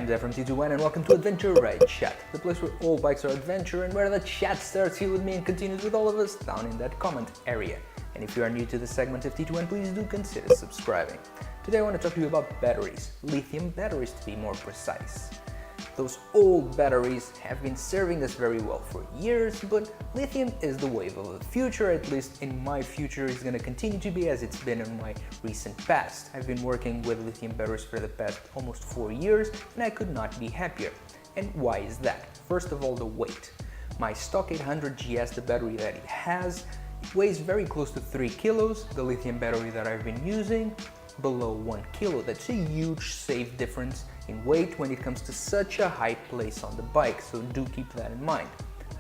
I'm Zed from T2N and welcome to Adventure Ride Chat, the place where all bikes are adventure and where the chat starts here with me and continues with all of us down in that comment area. And if you are new to this segment of T2N, please do consider subscribing. Today I want to talk to you about batteries, lithium batteries to be more precise. Those old batteries have been serving us very well for years, but lithium is the wave of the future, at least in my future is going to continue to be as it's been in my recent past. I've been working with lithium batteries for the past almost 4 years and I could not be happier. And why is that? First of all, the weight. My stock 800 GS, the battery that it has, weighs very close to 3 kilos. The lithium battery that I've been using, below 1 kilo. That's a huge safe difference in weight when it comes to such a high place on the bike, so do keep that in mind.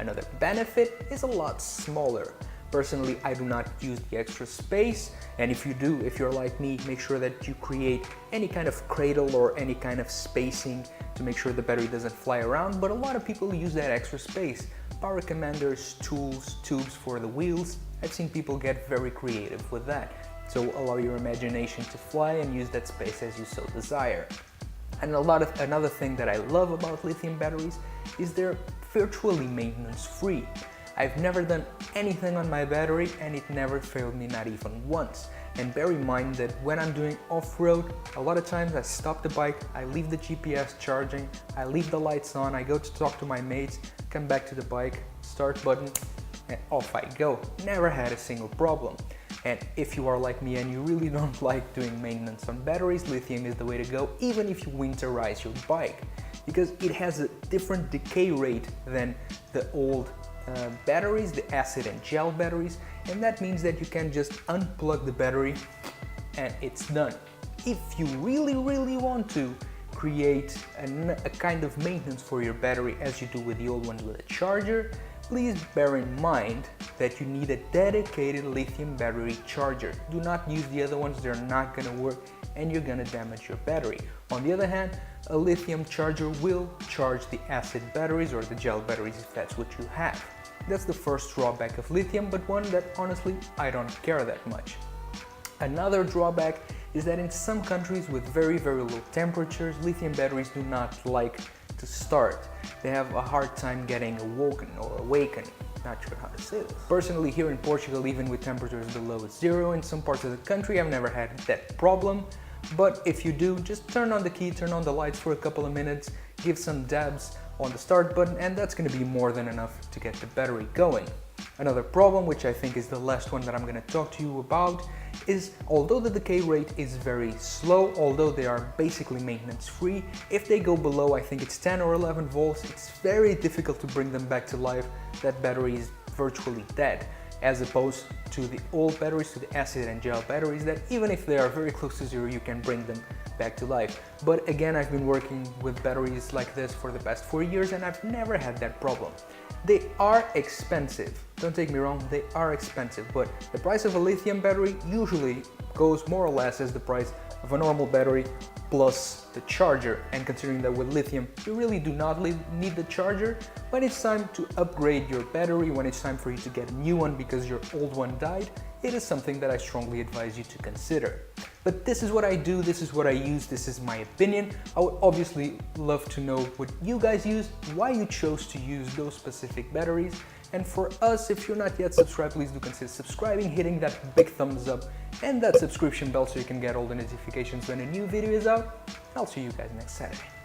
Another benefit is a lot smaller. Personally, I do not use the extra space, and if you do, if you're like me, make sure that you create any kind of cradle or any kind of spacing to make sure the battery doesn't fly around, but a lot of people use that extra space. Power commanders, tools, tubes for the wheels. I've seen people get very creative with that. So allow your imagination to fly and use that space as you so desire. And another thing that I love about lithium batteries is they're virtually maintenance free. I've never done anything on my battery and it never failed me, not even once. And bear in mind that when I'm doing off-road, a lot of times I stop the bike, I leave the GPS charging, I leave the lights on, I go to talk to my mates, come back to the bike, start button, and off I go. Never had a single problem. And if you are like me and you really don't like doing maintenance on batteries, lithium is the way to go, even if you winterize your bike, because it has a different decay rate than the old batteries, the acid and gel batteries, and that means that you can just unplug the battery and it's done. If you really want to create a kind of maintenance for your battery as you do with the old ones with a charger, please bear in mind that you need a dedicated lithium battery charger. Do not use the other ones, they're not going to work and you're going to damage your battery. On the other hand, a lithium charger will charge the acid batteries or the gel batteries if that's what you have. That's the first drawback of lithium, but one that honestly I don't care that much. Another drawback is that in some countries with very low temperatures, lithium batteries do not like to start. They have a hard time getting awakened. Not sure how to say this. Personally, here in Portugal, even with temperatures below 0 in some parts of the country, I've never had that problem. But if you do, just turn on the key, turn on the lights for a couple of minutes, give some dabs on the start button, and that's going to be more than enough to get the battery going. Another problem, which I think is the last one that I'm going to talk to you about, is although the decay rate is very slow, although they are basically maintenance free, if they go below, I think it's 10 or 11 volts, it's very difficult to bring them back to life. That battery is virtually dead, as opposed to the old batteries, to the acid and gel batteries, that even if they are very close to 0, you can bring them back to life. But again, I've been working with batteries like this for the past 4 years and I've never had that problem. They are expensive, don't take me wrong, they are expensive, but the price of a lithium battery usually goes more or less as the price of a normal battery plus the charger. And considering that with lithium you really do not need the charger, when it's time to upgrade your battery, when it's time for you to get a new one because your old one died, it is something that I strongly advise you to consider. But this is what I do, this is what I use, this is my opinion. I would obviously love to know what you guys use, why you chose to use those specific batteries. And for us, if you're not yet subscribed, please do consider subscribing, hitting that big thumbs up and that subscription bell so you can get all the notifications when a new video is out. I'll see you guys next Saturday.